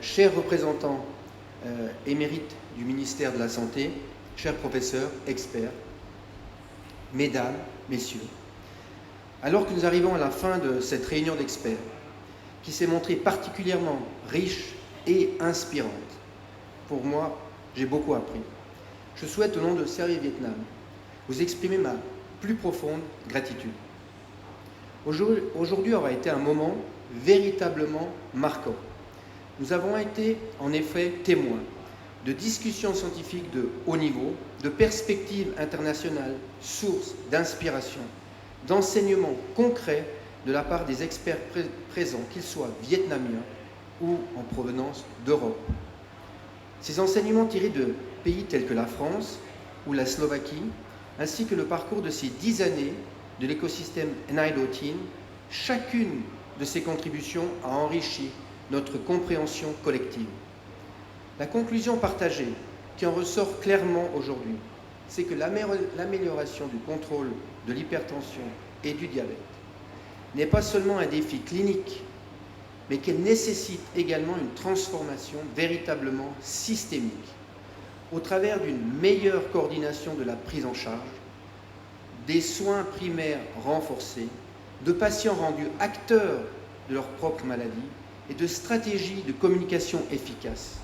chers représentants émérites du ministère de la Santé, chers professeurs, experts, mesdames, messieurs, alors que nous arrivons à la fin de cette réunion d'experts, qui s'est montrée particulièrement riche et inspirante, pour moi, j'ai beaucoup appris. Je souhaite, au nom de Servir Vietnam, vous exprimer ma plus profonde gratitude. Aujourd'hui aura été un moment véritablement marquant. Nous avons été, en effet, témoins de discussions scientifiques de haut niveau, de perspectives internationales, sources d'inspiration, d'enseignements concrets de la part des experts présents, qu'ils soient vietnamiens ou en provenance d'Europe. Ces enseignements tirés de pays tels que la France ou la Slovaquie, ainsi que le parcours de ces 10 années de l'écosystème NIDO Team, chacune de ces contributions a enrichi notre compréhension collective. La conclusion partagée qui en ressort clairement aujourd'hui, c'est que l'amélioration du contrôle de l'hypertension et du diabète n'est pas seulement un défi clinique, mais qu'elle nécessite également une transformation véritablement systémique, au travers d'une meilleure coordination de la prise en charge, des soins primaires renforcés, de patients rendus acteurs de leur propre maladie et de stratégies de communication efficaces.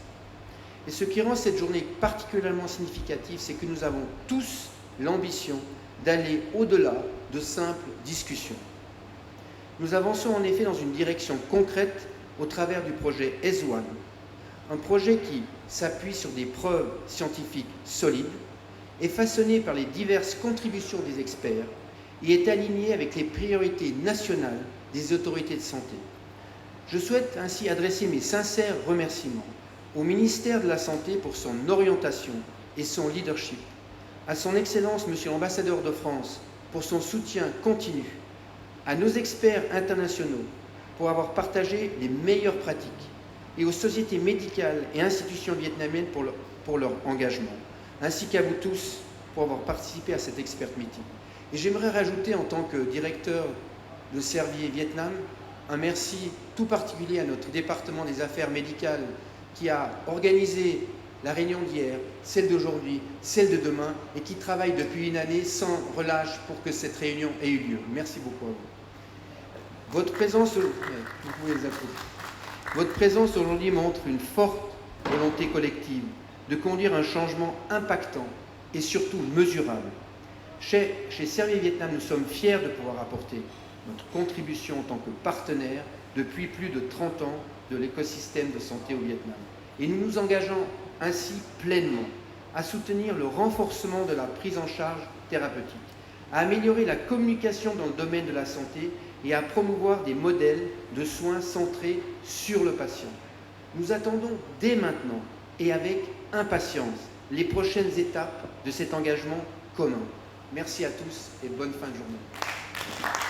Et ce qui rend cette journée particulièrement significative, c'est que nous avons tous l'ambition d'aller au-delà de simples discussions. Nous avançons en effet dans une direction concrète au travers du projet S1, un projet qui s'appuie sur des preuves scientifiques solides, est façonné par les diverses contributions des experts et est aligné avec les priorités nationales des autorités de santé. Je souhaite ainsi adresser mes sincères remerciements au ministère de la Santé pour son orientation et son leadership, à son Excellence Monsieur l'Ambassadeur de France pour son soutien continu, à nos experts internationaux pour avoir partagé les meilleures pratiques et aux sociétés médicales et institutions vietnamiennes pour leur engagement, ainsi qu'à vous tous pour avoir participé à cet expert meeting. Et j'aimerais rajouter en tant que directeur de Servir Vietnam un merci tout particulier à notre département des affaires médicales qui a organisé la réunion d'hier, celle d'aujourd'hui, celle de demain et qui travaille depuis une année sans relâche pour que cette réunion ait eu lieu. Merci beaucoup à vous. Votre présence aujourd'hui montre une forte volonté collective de conduire un changement impactant et surtout mesurable. Chez Servir Vietnam, nous sommes fiers de pouvoir apporter notre contribution en tant que partenaire depuis plus de 30 ans de l'écosystème de santé au Vietnam. Et nous nous engageons ainsi pleinement à soutenir le renforcement de la prise en charge thérapeutique, à améliorer la communication dans le domaine de la santé et à promouvoir des modèles de soins centrés sur le patient. Nous attendons dès maintenant et avec impatience les prochaines étapes de cet engagement commun. Merci à tous et bonne fin de journée.